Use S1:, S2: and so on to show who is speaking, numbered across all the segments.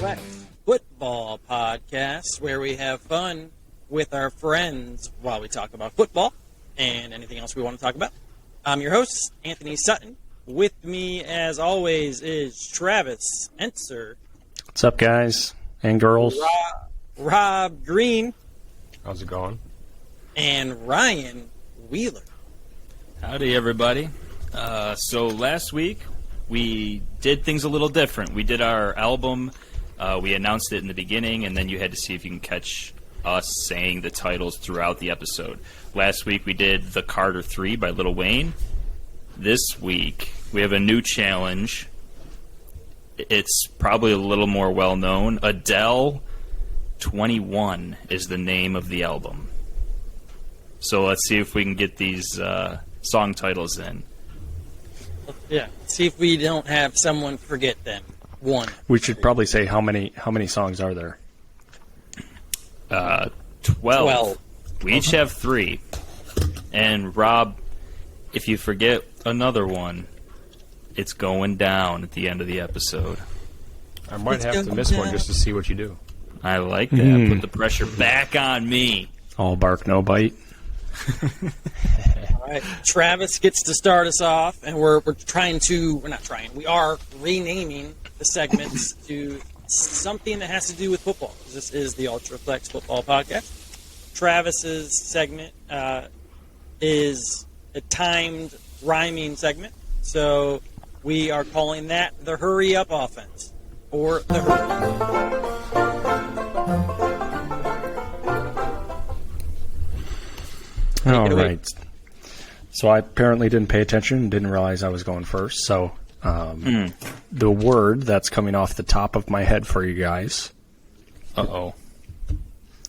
S1: Ultraflex Football podcast, where we have fun with our friends while we talk about football and anything else we want to talk about. I'm your host, Anthony Sutton. With me, as always, is Travis Entzer.
S2: What's up, guys and girls?
S1: Rob Green.
S3: How's it going?
S1: And Ryan Wheeler.
S4: Howdy, everybody. So last week, we did things a little different. We did our album. We announced it in the beginning, and then you had to see if you can catch us saying the titles throughout the episode. Last week, we did The Carter 3 by Lil Wayne. This week, we have a new challenge. It's probably a little more well-known. Adele 21 is the name of the album. So let's see if we can get these song titles in.
S1: Yeah, see if we don't have someone forget them. One.
S2: We should probably say how many songs are there?
S4: 12. We each have 3. And Rob, if you forget another one, it's going down at the end of the episode.
S3: I might have to miss one just to see what you do.
S4: I like that. Put the pressure back on me.
S2: All bark, no bite.
S1: All right, Travis gets to start us off, and we are renaming the segments to something that has to do with football. This is the Ultraflex Football podcast. Travis's segment is a timed rhyming segment, so we are calling that the Hurry Up Offense, or the Hurry.
S2: All right. So I apparently didn't pay attention and didn't realize I was going first. So the word that's coming off the top of my head for you guys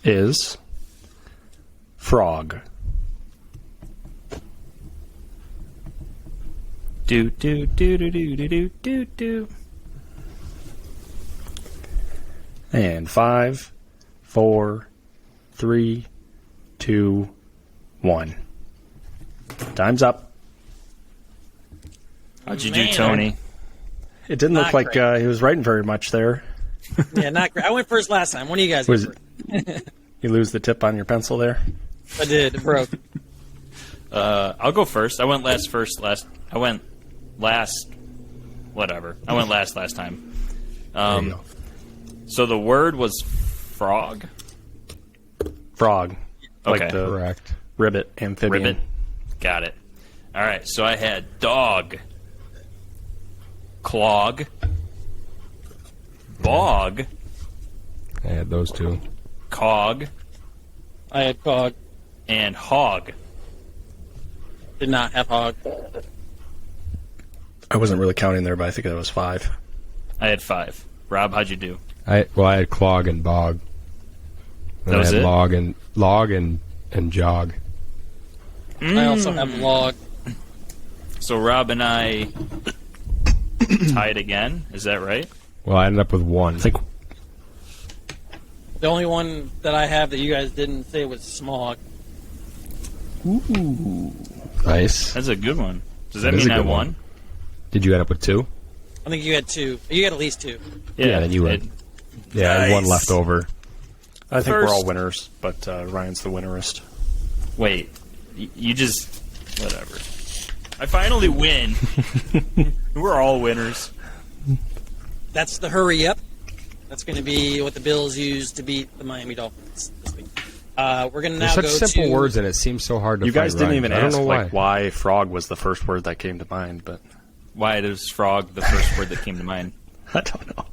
S2: is frog.
S4: Do do do do do do do do.
S2: And 5, 4, 3, 2, 1. Time's up.
S4: How'd you do, Tony?
S2: It didn't look like he was writing very much there.
S1: Yeah, not great. I went first last time. One of you guys
S2: Was
S1: went first.
S2: You lose the tip on your pencil there?
S1: I did. It broke.
S4: I'll go first. I went last. Whatever. I went last time. So the word was frog.
S2: Frog.
S4: Okay.
S2: Like the
S3: Correct.
S2: ribbit amphibian.
S4: Ribbit. Got it. All right. So I had dog, clog, bog,
S3: I had those two.
S4: cog,
S1: I had cog.
S4: and hog.
S1: Did not have hog.
S2: I wasn't really counting there, but I think that was 5.
S4: I had 5. Rob, how'd you do?
S3: I had clog and bog. And
S4: That was
S3: I had
S4: it?
S3: log and jog.
S1: I also have log.
S4: So Rob and I tied again. Is that right?
S3: Well, I ended up with 1.
S2: I think
S1: The only one that I have that you guys didn't say was smog.
S3: Nice.
S4: That's a good one. Does that
S3: That is
S4: mean
S3: a
S4: I
S3: good
S4: won?
S3: one. Did you end up with 2?
S1: I think you had 2. You had at least 2.
S3: Yeah, then you win. Yeah, I had 1 left over.
S2: I think we're
S4: First-
S2: all winners, but Ryan's the winnerist.
S4: Wait, you just... Whatever. I finally win. We're all winners.
S1: That's the hurry up. That's going to be what the Bills use to beat the Miami Dolphins this week. We're going to now
S3: There's such
S1: go
S3: simple
S1: to...
S3: words, and it seems so hard to
S2: You guys
S3: find
S2: didn't
S3: rhymes.
S2: even
S3: I don't
S2: ask
S3: know
S2: why frog was the first word that came to mind, but
S4: Why does frog the first word that came to mind?
S2: I don't know.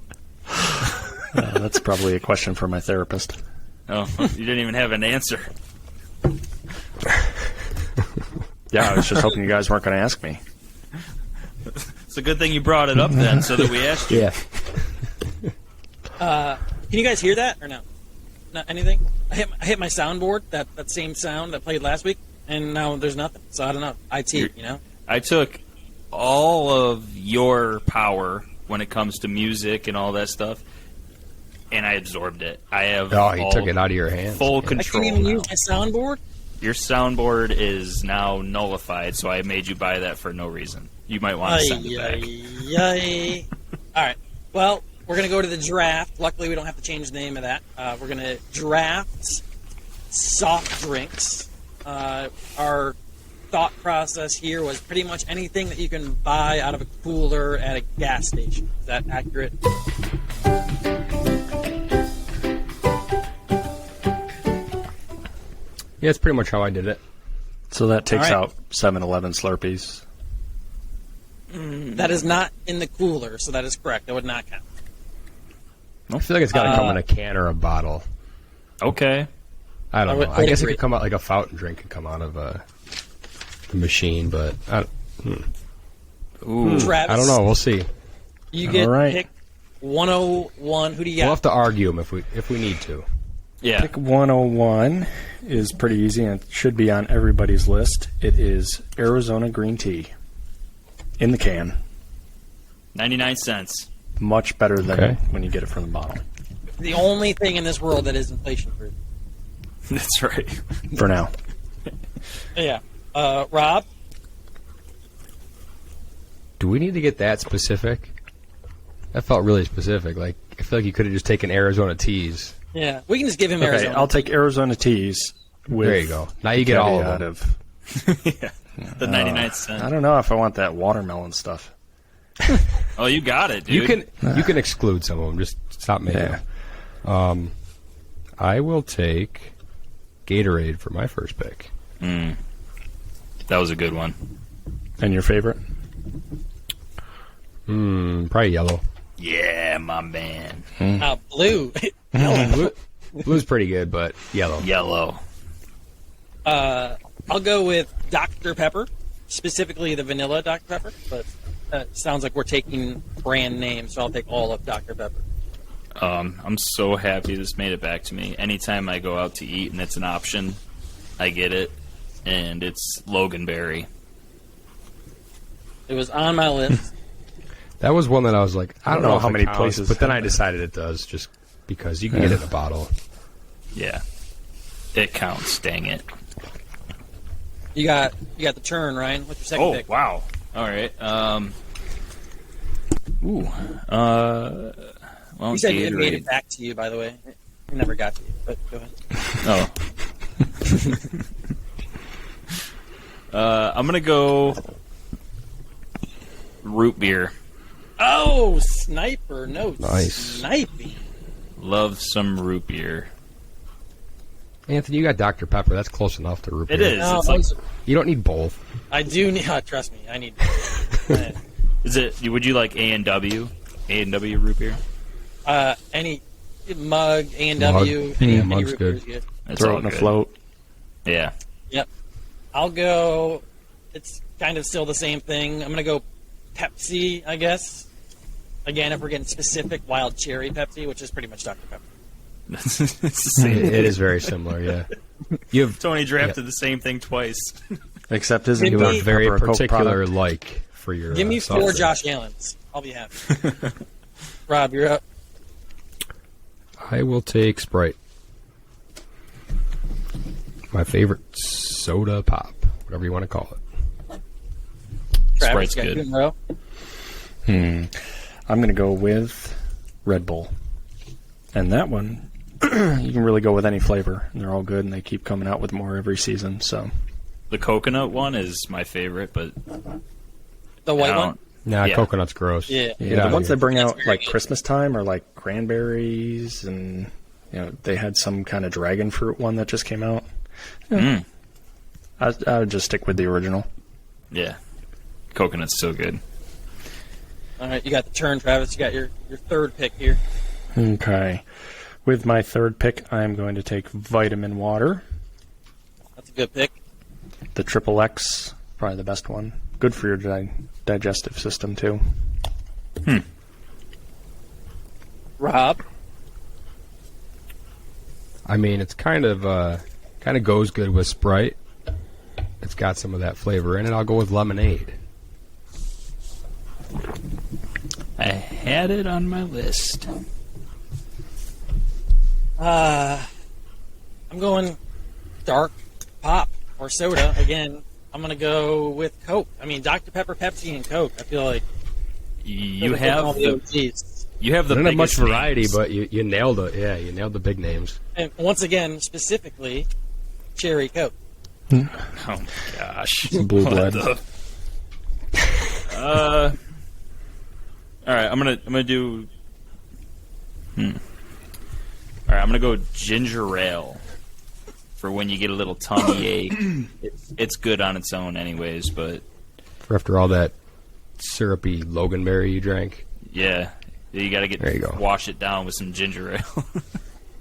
S2: That's probably a question for my therapist.
S4: Oh, you didn't even have an answer.
S2: Yeah, I was just hoping you guys weren't going to ask me.
S4: It's a good thing you brought it up then, so that we asked you.
S3: Yeah.
S1: Can you guys hear that or no? Not anything? I hit my soundboard, that same sound that played last week, and now there's nothing. So I don't know. IT, you know?
S4: I took all of your power when it comes to music and all that stuff, and I absorbed it. I have
S3: He took it out of your hands.
S4: full
S1: I
S4: control
S1: can't even
S4: now.
S1: use my soundboard?
S4: Your soundboard is now nullified, so I made you buy that for no reason. You might want to send it back.
S1: All right. Well, we're going to go to the draft. Luckily, we don't have to change the name of that. We're going to draft soft drinks. Our thought process here was pretty much anything that you can buy out of a cooler at a gas station. Is that accurate?
S3: Yeah, it's pretty much how I did it.
S2: So that takes
S1: All right.
S2: out 7-Eleven Slurpees.
S1: That is not in the cooler, so that is correct. That would not count.
S3: I feel like it's got to come in a can or a bottle.
S4: Okay.
S3: I don't
S1: I would-
S3: know.
S1: I would
S3: I guess it
S1: agree.
S3: could come out like a fountain drink could come out of a machine, but
S4: Ooh.
S1: Travis,
S3: I don't know. We'll see.
S1: You get
S2: All right.
S1: pick 101. Who do you
S3: We'll
S1: got?
S3: have to argue them if we need to.
S4: Yeah.
S2: Pick 101 is pretty easy and it should be on everybody's list. It is Arizona green tea in the can.
S4: 99 cents.
S2: Much better than
S3: Okay.
S2: when you get it from the bottle.
S1: The only thing in this world that is inflation-proof.
S4: That's right.
S2: For now.
S1: Yeah. Rob?
S3: Do we need to get that specific? That felt really specific. Like I feel like you could have just taken Arizona teas.
S1: Yeah. We can just give him
S2: Okay,
S1: Arizona.
S2: I'll take Arizona teas. With
S3: There you go. Now you get all of
S2: caveat
S3: them.
S4: Yeah. The 99
S2: I
S4: cent.
S2: don't know if I want that watermelon stuff.
S4: Oh, you got it, dude.
S3: You can exclude some of them. Just stop making
S2: Yeah.
S3: them. I will take Gatorade for my first pick.
S4: That was a good one.
S2: And your favorite?
S3: Probably yellow.
S4: Yeah, my man.
S1: Blue.
S3: Blue's pretty good, but yellow.
S4: Yellow.
S1: I'll go with Dr. Pepper, specifically the vanilla Dr. Pepper, but it sounds like we're taking brand names, so I'll take all of Dr. Pepper.
S4: I'm so happy this made it back to me. Anytime I go out to eat and it's an option, I get it, and it's Loganberry.
S1: It was on my list.
S3: That was one that I was like, I don't know
S2: how
S3: if it
S2: many
S3: counts,
S2: places
S3: but then
S2: have
S3: I
S2: that.
S3: decided it does, just because you can get it in a bottle.
S4: Yeah. It counts, dang it.
S1: You got the turn, Ryan. What's your second
S4: Oh,
S1: pick?
S4: wow. All right. Well,
S1: You said it made
S4: Gatorade.
S1: it back to you, by the way. It never got to you, but go ahead.
S4: Oh. I'm going to go root beer.
S1: Oh, sniper. No,
S3: Nice.
S1: sniping.
S4: Love some root beer.
S3: Anthony, you got Dr. Pepper. That's close enough to root beer.
S4: It is.
S1: No,
S4: It's like,
S3: You don't need both.
S1: I do need. Trust me, I need.
S4: is it? Would you like A&W? A&W root beer?
S1: Any mug, A&W,
S3: Mug.
S1: any
S3: Yeah, mug's
S1: root beer is
S3: good.
S1: good.
S4: That's
S2: Throw
S4: all
S2: it in a
S4: good.
S2: float.
S4: Yeah.
S1: Yep. I'll go. It's kind of still the same thing. I'm gonna go Pepsi, I guess. Again, if we're getting specific, wild cherry Pepsi, which is pretty much Dr. Pepper.
S4: It's the same.
S3: It is very similar, yeah. You have
S4: Tony drafted the same thing twice.
S2: Except isn't
S1: Give
S3: you
S1: me-
S3: have very
S2: Pepper a Coke
S3: particular
S2: product?
S3: like for your
S1: Give me
S3: soft
S1: 4
S3: drink.
S1: Josh Allens. I'll be happy. Rob, you're up.
S3: I will take Sprite. My favorite soda pop, whatever you want to call it.
S1: Travis,
S4: Sprite's
S1: got
S4: good.
S1: you in a row.
S2: I'm going to go with Red Bull. And that one, you can really go with any flavor. They're all good, and they keep coming out with more every season. So
S4: The coconut one is my favorite, but
S1: The white
S4: I
S1: one.
S4: don't-
S3: Nah,
S4: Yeah.
S3: coconut's gross.
S1: Yeah.
S3: Get
S2: yeah,
S3: outta
S2: the ones
S3: here.
S2: they bring
S1: That's
S2: out
S1: very
S2: like
S1: good.
S2: Christmas time are like cranberries, and they had some kind of dragon fruit one that just came out. I would just stick with the original.
S4: Yeah. Coconut's so good.
S1: All right, you got the turn, Travis. You got your third pick here.
S2: Okay, with my third pick, I'm going to take vitamin water.
S1: That's a good pick.
S2: The Triple X, probably the best one. Good for your digestive system too.
S1: Rob.
S3: I mean, it's kind of goes good with Sprite. It's got some of that flavor in it. I'll go with lemonade.
S4: I had it on my list.
S1: I'm going dark pop or soda again. I'm gonna go with Coke. I mean, Dr. Pepper, Pepsi, and Coke. I feel like
S4: You
S1: they're all
S4: have
S1: the
S4: the
S1: OGs.
S4: You have the
S3: Not much
S4: biggest
S3: variety,
S4: names.
S3: but you nailed it. Yeah, you nailed the big names.
S1: And once again, specifically, Cherry Coke.
S4: Oh my gosh.
S2: Blue blood.
S4: All right, I'm gonna do. All right, I'm gonna go ginger ale for when you get a little tummy ache. It's good on its own, anyways. But
S3: For after all that syrupy Loganberry you drank,
S4: yeah, you got to
S3: There you go.
S4: wash it down with some ginger ale.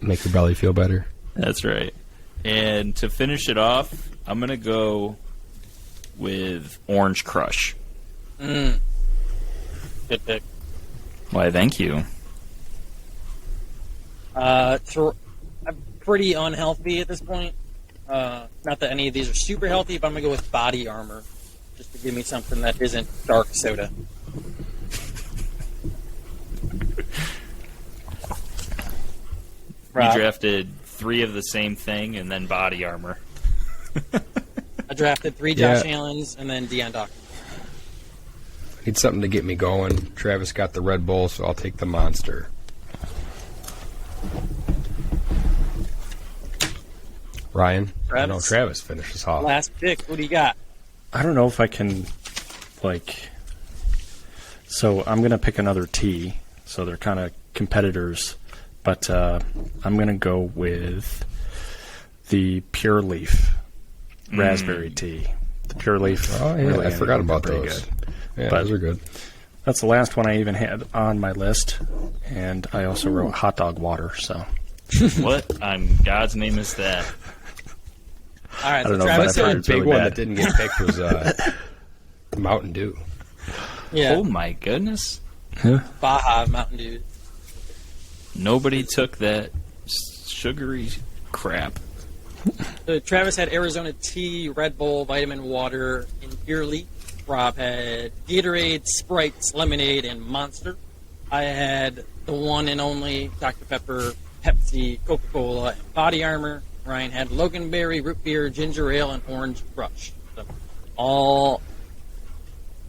S3: make your belly feel better.
S4: That's right. And to finish it off, I'm gonna go with Orange Crush.
S1: Good pick.
S4: Why? Thank you.
S1: I'm pretty unhealthy at this point. Not that any of these are super healthy, but I'm going to go with Body Armor just to give me something that isn't dark soda.
S4: You
S1: Rob,
S4: drafted 3 of the same thing and then Body Armor.
S1: I drafted 3 Josh Allens and then Deion Dawkins.
S3: Need something to get me going. Travis got the Red Bull, so I'll take the Monster. Ryan? I know
S1: Travis?
S3: Travis finished us off.
S1: Last pick. What do you got?
S2: I don't know if I can, so I'm going to pick another tea. So they're kind of competitors. But I'm going to go with the Pure Leaf raspberry tea. The Pure Leaf.
S3: Oh, yeah,
S2: really
S3: I forgot about
S2: pretty
S3: those.
S2: good.
S3: Yeah,
S2: But-
S3: those are good.
S2: That's the last one I even had on my list. And I also wrote hot dog water, so.
S4: What on God's name is that?
S1: All right,
S2: I don't know,
S1: Travis,
S2: but I've heard
S3: The
S2: it's
S3: big
S2: really
S3: one
S2: bad.
S3: that didn't get picked was Mountain Dew.
S1: yeah,
S4: Oh my goodness!
S1: Baja Mountain Dew.
S4: Nobody took that sugary crap.
S1: So Travis had Arizona tea, Red Bull, vitamin water, and Pure Leaf. Rob had Gatorade, Sprite, lemonade, and Monster. I had the one and only Dr. Pepper, Pepsi, Coca-Cola, and Body Armor. Ryan had Loganberry, root beer, ginger ale, and orange crush. So all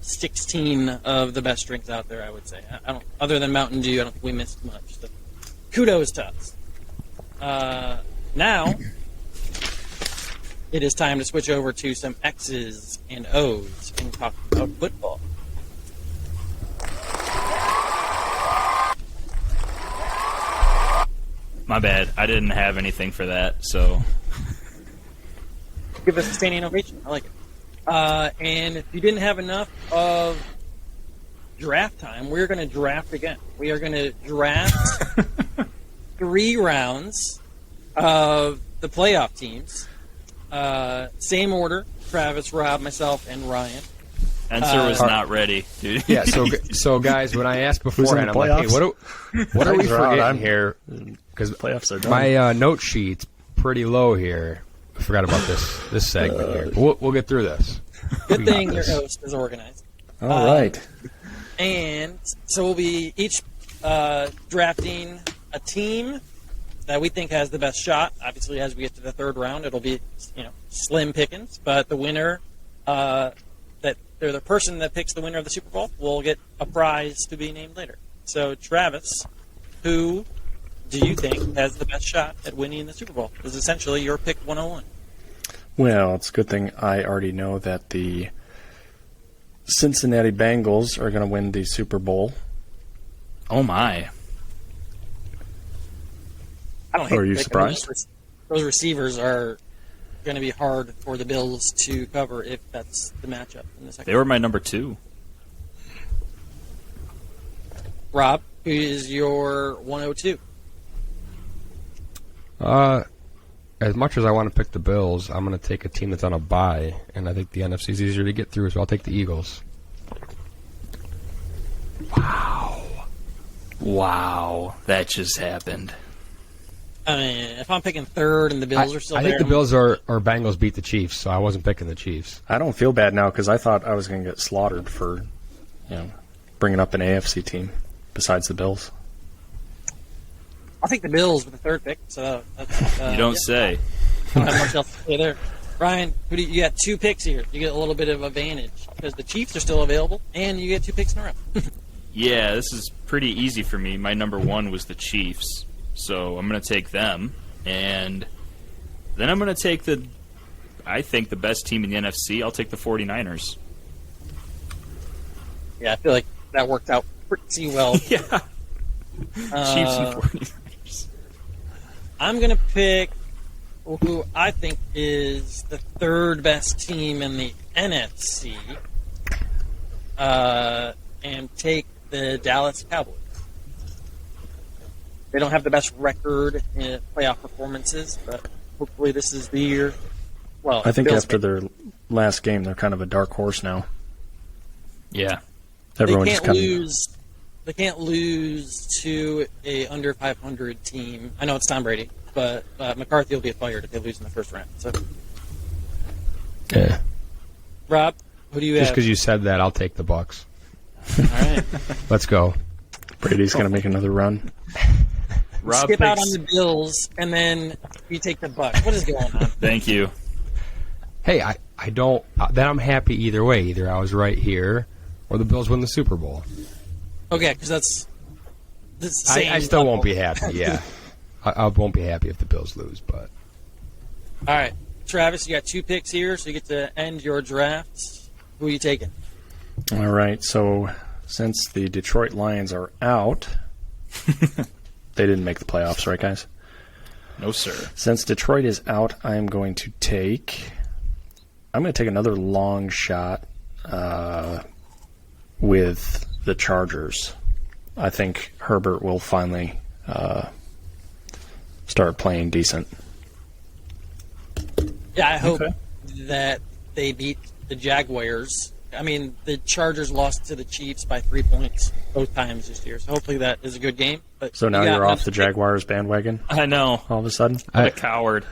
S1: 16 of the best drinks out there, I would say. I don't, other than Mountain Dew, I don't think we missed much. So kudos to us. Now, it is time to switch over to some X's and O's and talk about football.
S4: My bad. I didn't have anything for that, so
S1: Give us a standing ovation. I like it. And if you didn't have enough of draft time, we're going to draft again. We are going to draft 3 rounds of the playoff teams. Same order: Travis, Rob, myself, and Ryan.
S4: Enser was not ready, dude.
S3: Yeah, so guys, when I asked beforehand, I'm
S2: the
S3: like, hey, what are we
S2: Times are out.
S3: forgetting
S2: I'm-
S3: here? Because
S2: Playoffs are done.
S3: my note sheet's pretty low here. I forgot about this segment here. But we'll get through this.
S1: Good
S3: We got
S1: thing your
S3: this.
S1: host is organized.
S2: All right.
S1: And so we'll be each drafting a team that we think has the best shot. Obviously, as we get to the 3rd round, it'll be slim pickings. But the winner, the person that picks the winner of the Super Bowl, will get a prize to be named later. So, Travis, who do you think has the best shot at winning the Super Bowl? Is essentially your pick 101.
S2: Well, it's a good thing I already know that the Cincinnati Bengals are going to win the Super Bowl.
S4: Oh my!
S1: I don't hate
S2: Are
S1: the
S2: you
S1: pick.
S2: surprised?
S1: Those receivers are going to be hard for the Bills to cover if that's the matchup in the second.
S4: They were my number 2.
S1: Rob, who is your 102?
S3: As much as I want to pick the Bills, I'm going to take a team that's on a bye, and I think the NFC's easier to get through, so I'll take the Eagles.
S4: Wow, that just happened.
S1: I mean, if I'm picking 3rd and the Bills are still
S3: I
S1: there,
S3: think the Bills or Bengals beat the Chiefs, so I wasn't picking the Chiefs.
S2: I don't feel bad now because I thought I was going to get slaughtered for, bringing up an AFC team besides the Bills.
S1: I'll take the Bills with the 3rd pick. So that's,
S4: You don't say.
S1: I don't have much else to say there. Ryan, you got 2 picks here. You get a little bit of advantage because the Chiefs are still available, and you get 2 picks in a row.
S4: Yeah, this is pretty easy for me. My number 1 was the Chiefs, so I'm going to take them. And then I'm going to take I think the best team in the NFC. I'll take the 49ers.
S1: Yeah, I feel like that worked out pretty well.
S4: Yeah. Chiefs and 49ers.
S1: I'm going to pick who I think is the third best team in the NFC and take the Dallas Cowboys. They don't have the best record in playoff performances, but hopefully this is the year. Well,
S2: I think
S1: Bills
S2: after their last game, they're kind of a dark horse now.
S4: Yeah.
S2: Everyone
S1: they
S2: just
S1: can't
S2: kind of
S1: lose. They can't lose to a under 500 team. I know it's Tom Brady, but McCarthy will be fired if they lose in the first round. So,
S3: Yeah.
S1: Rob, who do you
S3: Just
S1: have?
S3: because you said that, I'll take the Bucks.
S1: All right.
S3: Let's go.
S2: Brady's going to make another run.
S4: Rob
S1: Skip out on
S4: picks-
S1: the Bills, and then you take the Bucks. What is going on?
S4: Thank you.
S3: Hey, I don't. Then I'm happy either way. Either I was right here, or the Bills win the Super Bowl.
S1: Okay, because that's the same
S3: I still
S1: level.
S3: won't be happy. Yeah, I won't be happy if the Bills lose. But
S1: All right, Travis, you got 2 picks here, so you get to end your drafts. Who are you taking?
S2: All right, so since the Detroit Lions are out, they didn't make the playoffs, right, guys?
S4: No, sir.
S2: Since Detroit is out, I'm going to take another long shot with the Chargers. I think Herbert will finally start playing decent.
S1: Yeah, I hope that they beat the Jaguars. I mean, the Chargers lost to the Chiefs by 3 points both times this year, so hopefully that is a good game. But
S2: So now
S1: you got
S2: you're off
S1: another
S2: the
S1: pick.
S2: Jaguars bandwagon
S4: I know.
S2: all of a sudden?
S4: What a coward.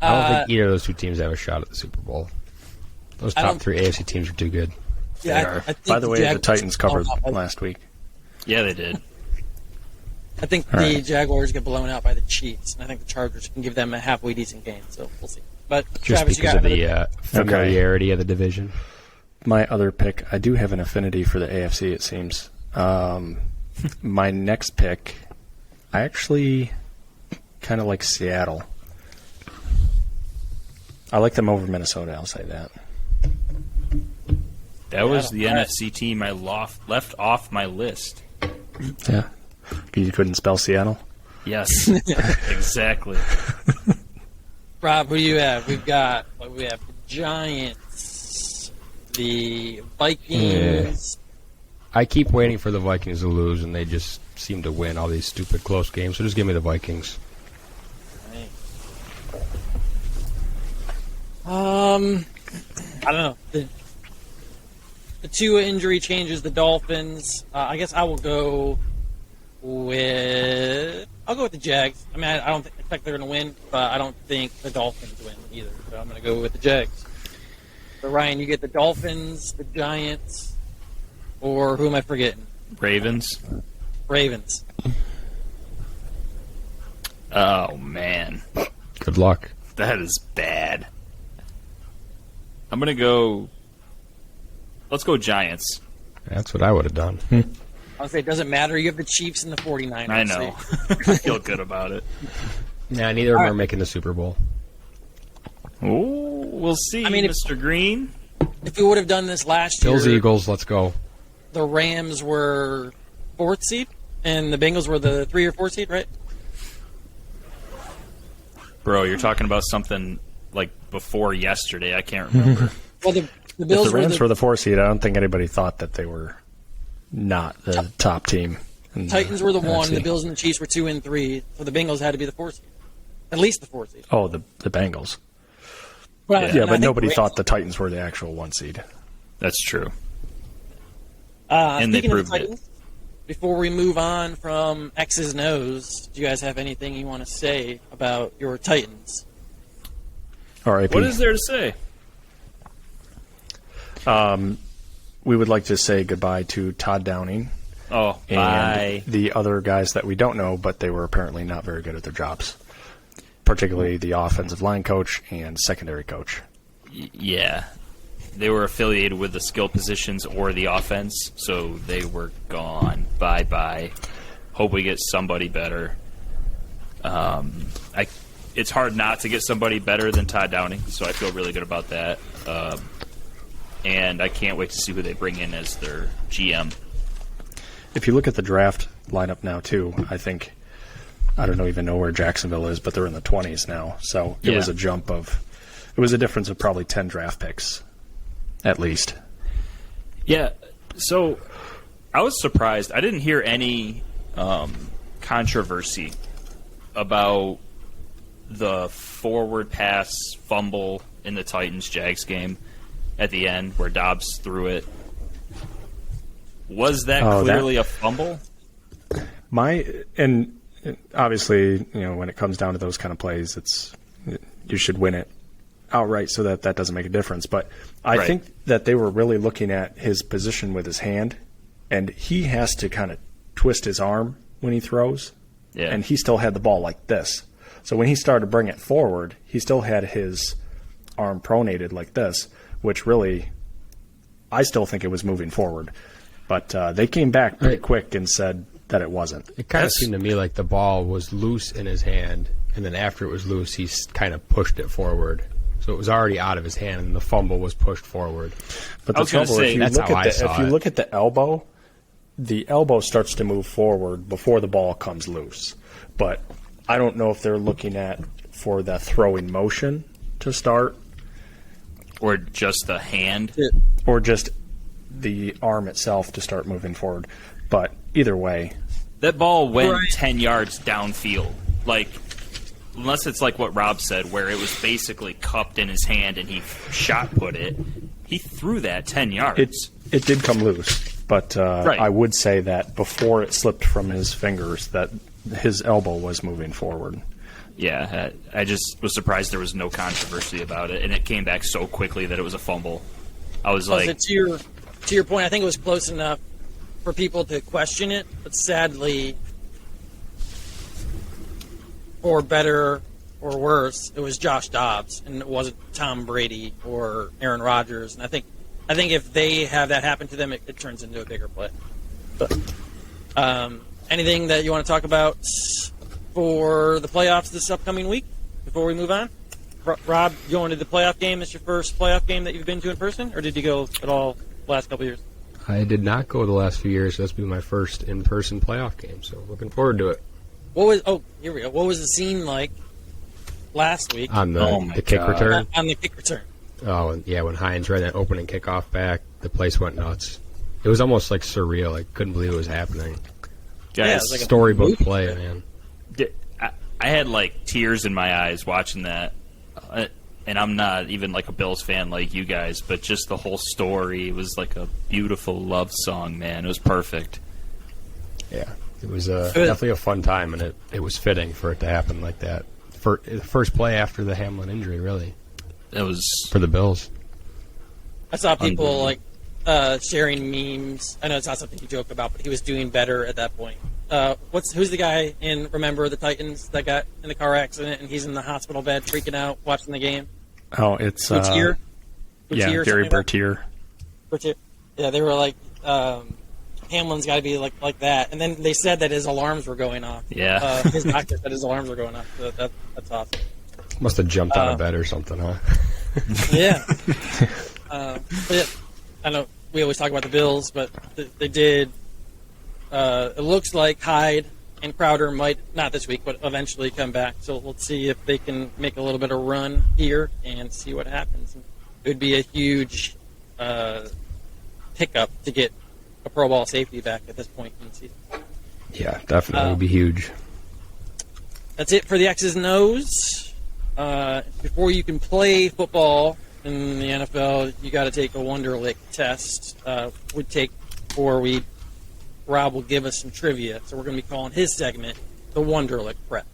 S3: I don't think either of those 2 teams have a shot at the Super Bowl. Those
S1: I
S3: top
S1: don't-
S3: 3 AFC teams are too good.
S1: Yeah,
S2: They are.
S1: I think
S2: By the way, the
S1: Jaguars
S2: Titans
S1: get blown
S2: covered
S1: out by-
S2: last week.
S4: Yeah, they did.
S1: I think
S2: All
S1: the
S2: right.
S1: Jaguars get blown out by the Chiefs, and I think the Chargers can give them a halfway decent game. So we'll see. But
S3: Just
S1: Travis, you
S3: because
S1: got
S3: of
S1: another-
S3: the familiarity of the division.
S2: My other pick, I do have an affinity for the AFC, it seems. My next pick, I actually kind of like Seattle. I like them over Minnesota, I'll say that.
S4: That was the
S1: All right.
S4: NFC team I left off my list.
S2: Yeah. You couldn't spell Seattle?
S4: Yes, exactly.
S1: Rob, who do you have? We have the Giants, the Vikings.
S3: I keep waiting for the Vikings to lose, and they just seem to win all these stupid close games. So just give me the Vikings.
S1: I don't know. The 2 injury changes the Dolphins. I guess I will go with the Jags. I mean, I don't expect they're going to win, but I don't think the Dolphins win either. So I'm going to go with the Jags. So Ryan, you get the Dolphins, the Giants, or who am I forgetting?
S4: Ravens.
S1: Ravens.
S4: Oh, man.
S3: Good luck.
S4: That is bad. I'm going to go... Let's go Giants.
S3: That's what I would have done.
S1: I'll say it doesn't matter. You have the Chiefs and the 49ers.
S4: I know. I feel good about it.
S3: Yeah, neither of them
S1: All
S3: are
S1: right.
S3: making the Super Bowl.
S4: Oh, we'll see,
S1: I mean,
S4: Mr. Green.
S1: If we would have done this last
S3: Bills,
S1: year,
S3: Eagles, let's go.
S1: the Rams were 4th seed, and the Bengals were the 3 or 4 seed, right?
S4: Bro, you're talking about something like before yesterday. I can't remember.
S1: Well, the
S2: If
S1: Bills
S2: the Rams
S1: were
S2: were the 4 seed, I don't think anybody thought that they were not the top team. in
S1: Titans were the 1, the
S2: NFC.
S1: Bills and the Chiefs were 2 and 3, so the Bengals had to be the 4th seed. At least the 4th seed.
S2: Oh, the Bengals.
S1: But
S2: Yeah,
S1: and I
S2: but
S1: think
S2: nobody
S1: the Rams-
S2: thought the Titans were the actual 1 seed.
S4: That's true. And they
S1: speaking of the
S4: proved it.
S1: Titans, before we move on from X's and O's, do you guys have anything you want to say about your Titans?
S2: R.I.P.
S4: What is there to say?
S2: We would like to say goodbye to Todd Downing
S4: Oh,
S2: and
S4: bye.
S2: the other guys that we don't know, but they were apparently not very good at their jobs, particularly the offensive line coach and secondary coach.
S4: Yeah. they were affiliated with the skill positions or the offense, so they were gone. Bye-bye. Hope we get somebody better. It's hard not to get somebody better than Todd Downing, so I feel really good about that. And I can't wait to see who they bring in as their GM.
S2: If you look at the draft lineup now, too, I don't even know where Jacksonville is, but they're in the 20s now. So it was a difference of probably 10 draft picks, at least.
S4: Yeah, so I was surprised. I didn't hear any controversy about the forward pass fumble in the Titans-Jags game at the end where Dobbs threw it. Was that clearly a fumble?
S2: And obviously, when it comes down to those kind of plays, you should win it outright so that doesn't make a difference. But I think that they were really looking at his position with his hand, and he has to kind of twist his arm when he throws, and he still had the ball like this. So when he started to bring it forward, he still had his arm pronated like this, which really, I still think it was moving forward. But they came back pretty quick and said that it wasn't.
S3: It kind of seemed to me like the ball was loose in his hand, and then after it was loose, he kind of pushed it forward. So it was already out of his hand, and the fumble was pushed forward.
S2: But the trouble, if you look at the elbow starts to move forward before the ball comes loose. But I don't know if they're looking at for the throwing motion to start.
S4: Or just the hand.
S2: Or just the arm itself to start moving forward. But either way.
S4: That ball went 10 yards downfield. Unless it's like what Rob said, where it was basically cupped in his hand and he shot put it, he threw that 10 yards.
S2: It did come loose. But I would say that before it slipped from his fingers, that his elbow was moving forward.
S4: Yeah, I just was surprised there was no controversy about it, and it came back so quickly that it was a fumble. I was like...
S1: To your point, I think it was close enough for people to question it, but sadly, for better or worse, it was Josh Dobbs, and it wasn't Tom Brady or Aaron Rodgers. And I think if they have that happen to them, it turns into a bigger play. But anything that you want to talk about for the playoffs this upcoming week before we move on? Rob, going to the playoff game? Is your first playoff game that you've been to in person, or did you go at all the last couple of years?
S3: I did not go the last few years. This will be my first in-person playoff game, so looking forward to it.
S1: Here we go. What was the scene like last week
S3: on the kick return?
S1: On the kick return.
S3: Oh, yeah, when Hines ran that opening kickoff back, the place went nuts. It was almost like surreal. I couldn't believe it was happening.
S4: Yeah,
S1: it was like
S3: storybook play, man.
S4: I had tears in my eyes watching that, and I'm not even a Bills fan like you guys, but just the whole story was like a beautiful love song, man. It was perfect.
S3: Yeah, it was definitely a fun time, and it was fitting for it to happen like that. The first play after the Hamlin injury, really.
S4: It was
S3: for the Bills.
S1: I saw people sharing memes. I know it's not something you joke about, but he was doing better at that point. Who's the guy in Remember the Titans that got in the car accident and he's in the hospital bed freaking out watching the game?
S2: Oh, it's
S1: Bertier?
S2: Yeah, Gary Bertier.
S1: Bertier. Yeah, they were like, Hamlin's got to be like that, and then they said that his alarms were going off.
S4: Yeah,
S1: his doctor said his alarms were going off. So that's awesome.
S3: Must have jumped out of bed or something, huh?
S1: Yeah. But yeah, I know we always talk about the Bills, but they did. It looks like Hyde and Crowder might, not this week, but eventually come back. So let's see if they can make a little bit of run here and see what happens. It would be a huge pickup to get a Pro Bowl safety back at this point in the season.
S3: Yeah, definitely would be huge.
S1: That's it for the X's and O's. Before you can play football in the NFL, you got to take a Wonderlic test. Would take 4 weeks. Rob will give us some trivia, so we're going to be calling his segment the Wonderlic Prep.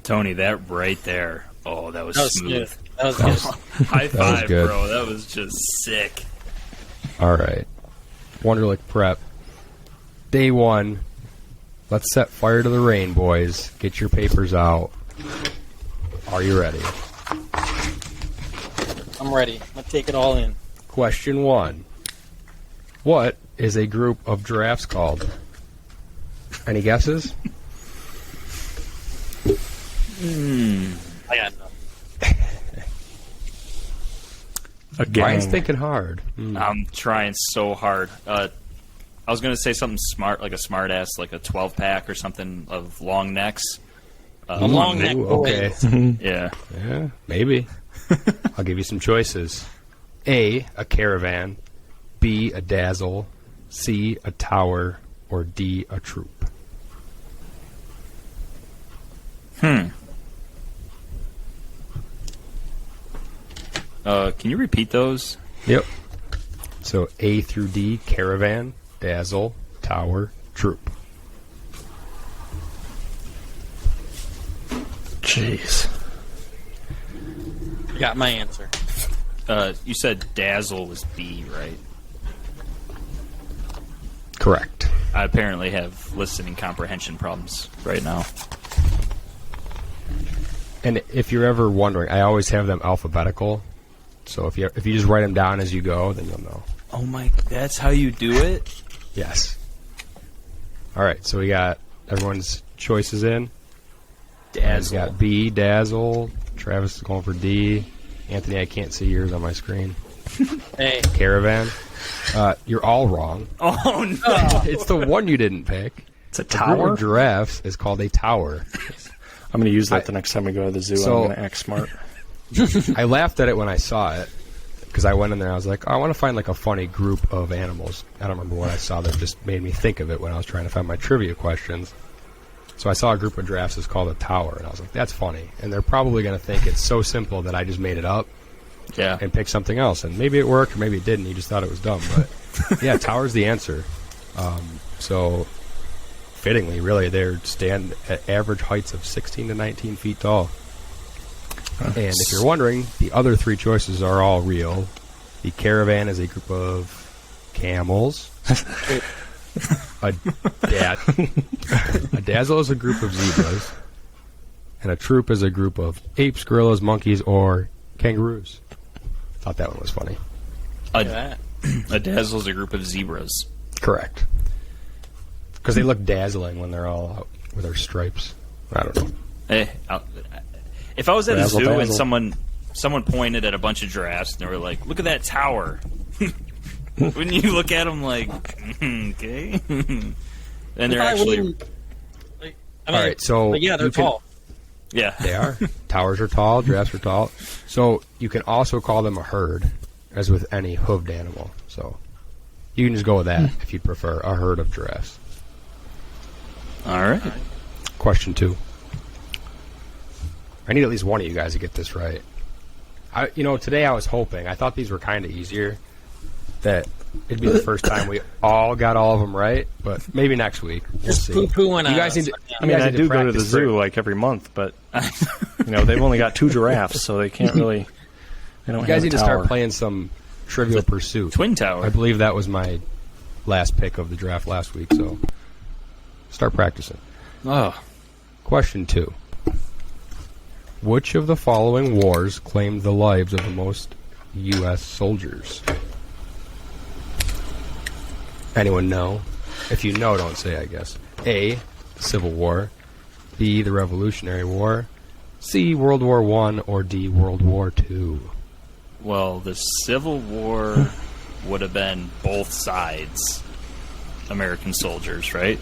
S4: Tony, that right there. Oh, that was smooth.
S1: Good. That was good.
S4: High five, bro. That was just sick.
S3: All right. Wonderlic Prep. Day 1. Let's set fire to the rain, boys. Get your papers out. Are you ready?
S1: I'm ready. I'm gonna take it all in.
S3: Question 1. What is a group of giraffes called? Any guesses?
S1: I got nothing.
S3: Brian's thinking hard.
S4: I'm trying so hard. I was going to say something smart, like a smart ass, like a 12-pack or something of long necks.
S1: A long neck.
S3: Ooh, okay.
S4: Yeah.
S3: Yeah, maybe. I'll give you some choices. A caravan. B, a dazzle. C, a tower. Or D, a troop.
S4: Can you repeat those?
S3: Yep. So A through D, caravan, dazzle, tower, troop.
S2: Jeez.
S1: I got my answer.
S4: You said dazzle was B, right?
S3: Correct.
S4: I apparently have listening comprehension problems right now.
S3: And if you're ever wondering, I always have them alphabetical. So if you just write them down as you go, then you'll know.
S4: Oh my, that's how you do it?
S3: Yes. All right, so we got everyone's choices in. Daz got B, dazzle. Travis is going for D. Anthony, I can't see yours on my screen.
S1: Hey.
S3: Caravan. You're all wrong.
S4: Oh no!
S3: It's the one you didn't pick.
S2: It's a
S3: The group
S2: tower?
S3: of giraffes is called a tower.
S2: I'm going to use that the next time we go to the zoo.
S3: So-
S2: I'm going to act smart.
S3: I laughed at it when I saw it because I went in there. I was like, oh, I want to find like a funny group of animals. I don't remember what I saw that just made me think of it when I was trying to find my trivia questions. So I saw a group of giraffes is called a tower, and I was like, that's funny. And they're probably going to think it's so simple that I just made it up
S4: Yeah.
S3: and picked something else. And maybe it worked or maybe it didn't. You just thought it was dumb. But yeah, tower's the answer. So fittingly, really, they stand at average heights of 16 to 19 feet tall. And if you're wondering, the other three choices are all real. The caravan is a group of camels. a dazzle is a group of zebras. And a troop is a group of apes, gorillas, monkeys, or kangaroos. Thought that one was funny.
S4: A dazzle is a group of zebras.
S3: Correct. Because they look dazzling when they're all out with their stripes. I don't know.
S4: Hey, if I was at
S2: Dazzle,
S4: a zoo and
S2: dazzle.
S4: someone pointed at a bunch of giraffes and they were like, "Look at that tower," wouldn't you look at them like, "Okay"? And they're actually,
S3: All right, so
S1: but yeah, they're
S3: you can-
S1: tall.
S4: yeah,
S3: They are. Towers are tall, giraffes are tall. So you can also call them a herd, as with any hooved animal. So you can just go with that if you'd prefer, a herd of giraffes.
S4: All right.
S3: Question 2. I need at least one of you guys to get this right. Today I was hoping, I thought these were kind of easier, that it'd be the first time we all got all of them right, but maybe next week. We'll
S1: Just
S3: see.
S1: poo-pooing
S3: You guys
S1: us.
S3: need to,
S2: I mean, I do go to the
S3: practice
S2: zoo like every month, but they've only got 2 giraffes, so they can't really. They don't
S3: You guys
S2: have
S3: need
S2: a
S3: to start
S2: tower.
S3: playing some Trivial Pursuit.
S4: Twin
S3: I
S4: Tower.
S3: believe that was my last pick of the draft last week, so start practicing.
S4: Oh,
S3: Question 2. Which of the following wars claimed the lives of the most U.S. soldiers? Anyone know? If you know, don't say, I guess. A, Civil War. B, the Revolutionary War. C, World War I. Or D, World War II.
S4: well, the Civil War would have been both sides, American soldiers, right?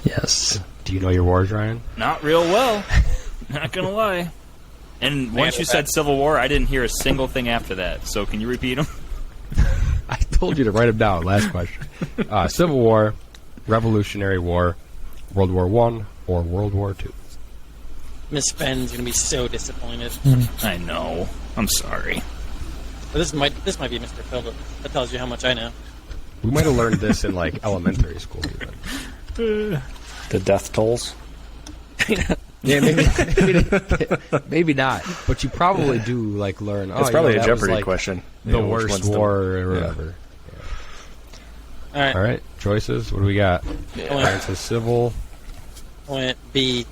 S2: Yes.
S3: Do you know your wars, Ryan?
S4: Not real well. Not gonna lie. And once you said Civil War, I didn't hear a single thing after that. So can you repeat them?
S3: I told you to write them down. Last question. Civil War, Revolutionary War, World War I, or World War II.
S1: Miss Ben's gonna be so disappointed.
S4: I know. I'm sorry.
S1: But this might be Mr. Phillips. That tells you how much I know.
S3: We might have learned this in like elementary school. Even.
S2: The death tolls.
S3: Yeah, maybe not. But you probably do like learn.
S2: It's probably a
S3: that was,
S2: Jeopardy
S3: like,
S2: question.
S3: The
S2: Which
S3: worst
S2: one's the-
S3: war or whatever.
S1: All right.
S3: All right, choices. What do we got? Ryan says civil.
S1: Went B.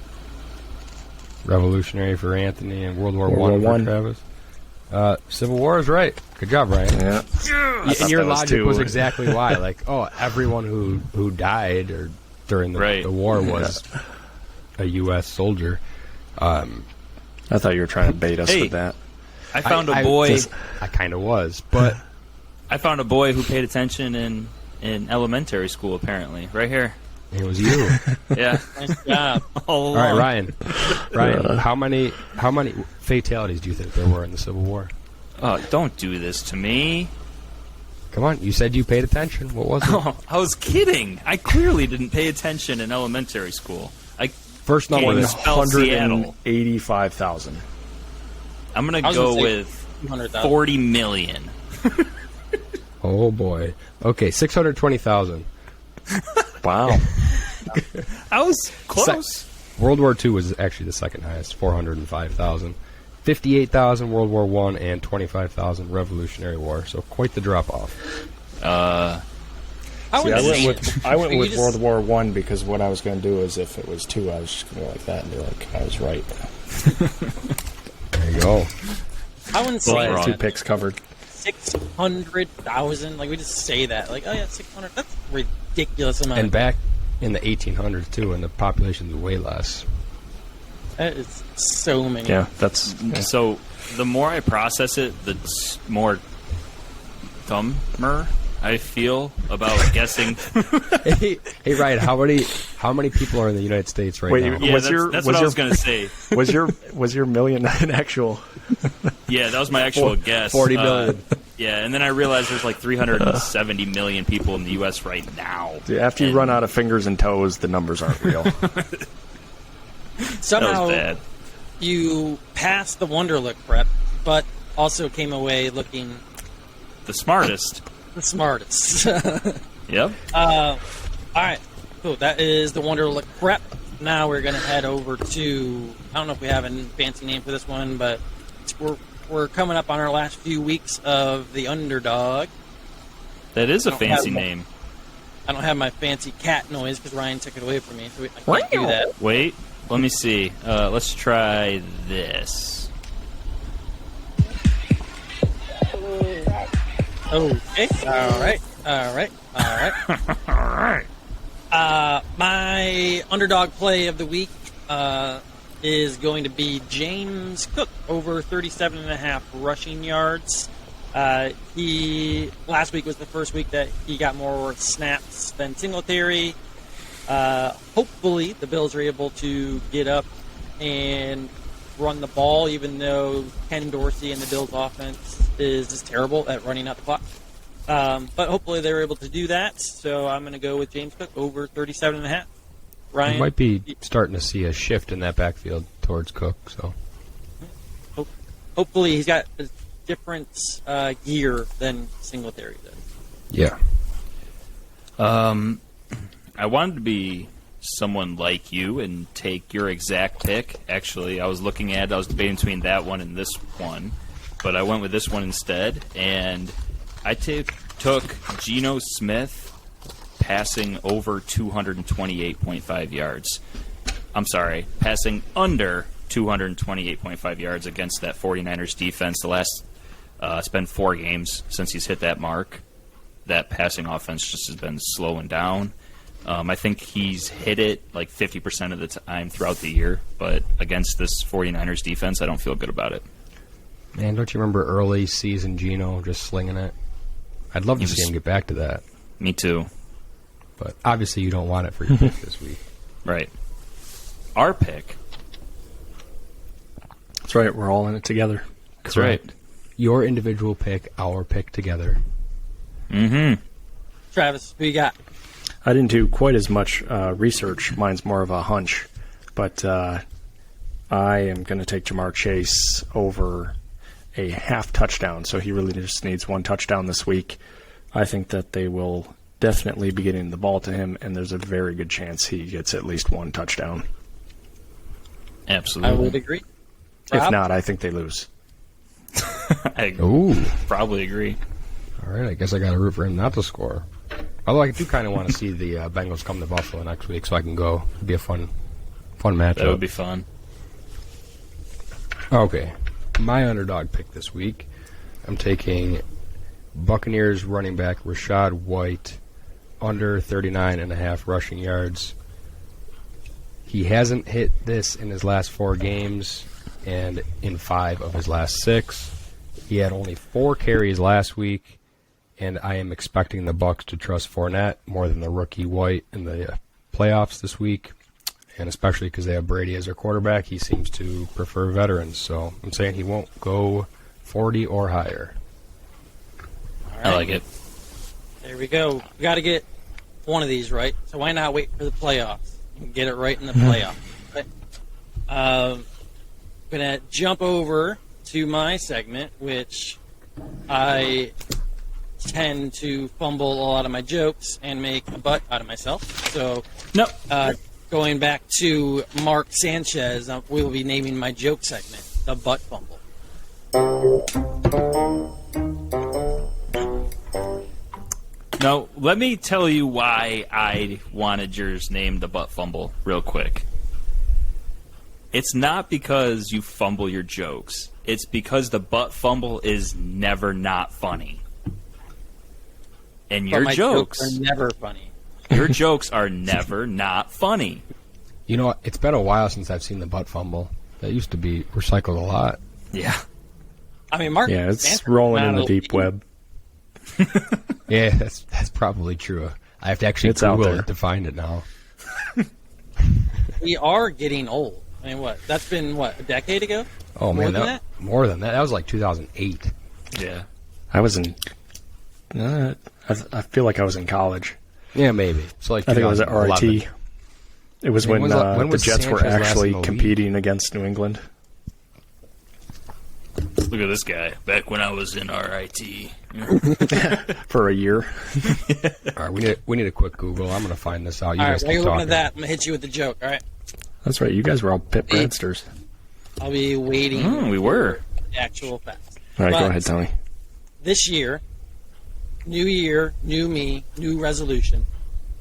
S3: Revolutionary for Anthony and World War
S2: World War
S3: I for
S2: I.
S3: Travis. Civil War is right. Good job, Ryan.
S2: Yeah.
S3: And your logic
S2: two.
S3: was exactly why. Like, everyone who died or during the war was a U.S. soldier.
S2: I thought you were trying to bait us with that.
S4: I found a boy.
S3: I kind of was, but
S4: I found a boy who paid attention in elementary school. Apparently, right here.
S3: it was you.
S4: Yeah.
S1: Nice job.
S3: All right, Ryan. Ryan, how many fatalities do you think there were in the Civil War?
S4: Oh, don't do this to me.
S3: Come on, you said you paid attention. What was it?
S4: Oh, I was kidding. I clearly didn't pay attention in elementary school.
S3: First number
S4: Can't
S3: is
S4: spell Seattle.
S2: 185,000.
S4: I'm going
S1: I
S4: to
S1: was gonna
S4: go
S1: say
S4: with
S1: 200,000.
S4: 40 million.
S3: Oh boy. Okay, 620,000.
S2: Wow.
S4: I was close.
S3: World War II was actually the second highest, 405,000. 58,000 World War I and 25,000 Revolutionary War. So quite the drop off.
S1: I
S2: See, I went
S1: You
S2: with
S1: just-
S2: World War I because what I was going to do is if it was 2, I was just going to go like that and be like, I was right.
S3: There you go.
S1: I wouldn't
S4: Well,
S1: say
S4: wrong.
S2: Two
S1: that.
S2: picks covered.
S1: 600,000. Like, we just say that. Like, oh yeah, 600. That's a ridiculous amount.
S3: And back in the 1800s too, and the population was way less.
S1: That is so many.
S2: Yeah, that's...
S4: So the more I process it, the more dumber I feel about guessing.
S3: Hey Ryan, how many people are in the United States right
S2: Wait,
S3: now?
S4: Yeah,
S2: Was
S4: that's,
S2: your-
S4: that's
S2: was
S4: what I
S2: your-
S4: was going to say.
S2: was your million an actual...
S4: Yeah, that was my actual guess.
S3: 40 million.
S4: Yeah, and then I realized there's like 370 million people in the U.S. right now.
S2: After you
S4: And
S2: run out of fingers and toes, the numbers aren't real.
S4: That
S1: Somehow
S4: was bad.
S1: you passed the Wonderlic prep, but also came away looking
S4: The smartest.
S1: the smartest.
S4: Yep.
S1: All right, cool. That is the Wonderlic prep. Now we're going to head over to, I don't know if we have a fancy name for this one, but we're coming up on our last few weeks of the Underdog.
S4: That is a
S1: don't
S4: fancy
S1: have-
S4: name.
S1: I don't have my fancy cat noise because Ryan took it away from me, so I can't do that.
S4: Wait, let me see. Let's try this.
S1: Okay. All right.
S4: All right.
S1: My underdog play of the week is going to be James Cook over 37.5 rushing yards. He last week was the first week that he got more snaps than Singletary. Hopefully, the Bills are able to get up and run the ball, even though Ken Dorsey and the Bills' offense is just terrible at running out the clock. But hopefully they're able to do that. So I'm going to go with James Cook over 37.5. Ryan,
S3: You might be starting to see a shift in that backfield towards Cook. So
S1: hopefully he's got a different gear than Singletary does.
S3: yeah,
S4: I wanted to be someone like you and take your exact pick. Actually, I was debating between that one and this one, but I went with this one instead, and I took Geno Smith passing over 228.5 yards. I'm sorry, passing under 228.5 yards against that 49ers defense. The last it's been 4 games since he's hit that mark. That passing offense just has been slowing down. I think he's hit it like 50% of the time throughout the year, but against this 49ers defense, I don't feel good about it.
S3: man, don't you remember early season Geno just slinging it? I'd love to see him get back to that,
S4: Me too.
S3: but obviously you don't want it for your pick this week.
S4: Right. Our pick.
S2: That's right. We're all in it together.
S4: That's right.
S3: Your individual pick, our pick together.
S4: Mm-hmm.
S1: Travis, who you got?
S2: I didn't do quite as much research. Mine's more of a hunch. But I am going to take Jamar Chase over a half touchdown. So he really just needs one touchdown this week. I think that they will definitely be getting the ball to him, and there's a very good chance he gets at least one touchdown.
S4: Absolutely.
S1: I would agree.
S2: If
S1: Rob?
S2: not, I think they lose.
S4: I
S3: Ooh.
S4: probably agree.
S3: All right, I guess I got to root for him not to score. Although I do kind of want to see the Bengals come to Buffalo next week, so I can go. It'd be a fun matchup.
S4: That would be fun.
S3: Okay. My underdog pick this week, I'm taking Buccaneers running back Rachaad White, under 39.5 rushing yards. He hasn't hit this in his last 4 games and in 5 of his last 6. He had only 4 carries last week, and I am expecting the Bucs to trust Fournette more than the rookie White in the playoffs this week. And especially because they have Brady as their quarterback, he seems to prefer veterans. So I'm saying he won't go 40 or higher.
S1: All right.
S4: I like it.
S1: There we go. We got to get one of these right. So why not wait for the playoffs and get it right in the playoffs? Right? I'm going to jump over to my segment, which I tend to fumble a lot of my jokes and make a butt out of myself. So
S4: No.
S1: Going back to Mark Sanchez, we will be naming my joke segment, the butt fumble.
S4: No, let me tell you why I wanted yours named the butt fumble real quick. It's not because you fumble your jokes. It's because the butt fumble is never not funny. And
S1: But
S4: your
S1: my
S4: jokes
S1: are never funny.
S4: your jokes are never not funny.
S3: You know what? It's been a while since I've seen the butt fumble. That used to be recycled a lot.
S4: Yeah.
S1: I mean, Mark.
S2: Yeah, it's
S1: Sanchez
S2: rolling in
S1: not
S2: the
S1: a-
S2: deep web.
S3: Yeah, that's probably true. I have to actually
S2: It's out
S3: Google
S2: there.
S3: it to find it now.
S1: We are getting old. I mean, what? That's been, what, a decade ago?
S3: Oh,
S1: More
S3: man.
S1: than that?
S3: More than that. That was like 2008.
S4: Yeah.
S2: I was in. I feel like I was in college.
S3: Yeah, maybe. So like
S2: I think it was at
S3: 2011.
S2: RIT. It was
S3: Man,
S2: when
S3: when
S2: the
S3: was
S2: Jets were
S3: Sanchez last
S2: actually
S3: in the league?
S2: competing against New England.
S4: Look at this guy. Back when I was in RIT.
S2: For a year.
S3: All right, we need a quick Google. I'm going to find this out. You
S1: All right,
S3: guys
S1: while
S3: keep
S1: you're looking
S3: talking.
S1: at that, I'm going to hit you with the joke, all right?
S2: That's right. You guys were all Pit Bradsters.
S1: I'll be waiting
S4: We were.
S1: for the actual facts.
S2: All right,
S1: But
S2: go ahead, Tony.
S1: This year, new year, new me, new resolution.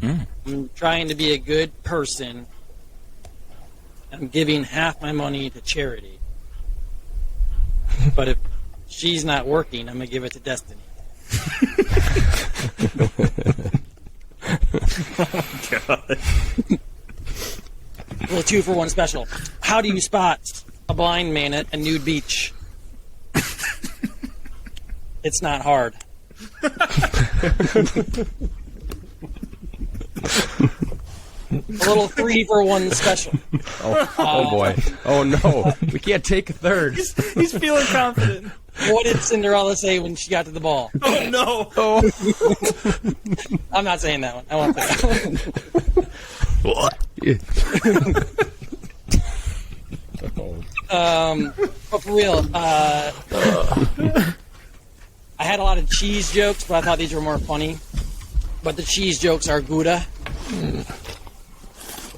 S1: I'm trying to be a good person. I'm giving half my money to charity. But if she's not working, I'm going to give it to Destiny.
S4: God.
S1: A little 2-for-1 special. How do you spot a blind man at a nude beach? It's not hard. A little 3-for-1 special.
S3: Oh, boy. Oh, no. We can't take a third.
S4: He's feeling confident.
S1: What did Cinderella say when she got to the ball?
S4: Oh, no.
S1: I'm not saying that one. I won't say that one.
S4: What?
S1: But for real, I had a lot of cheese jokes, but I thought these were more funny. But the cheese jokes are Gouda.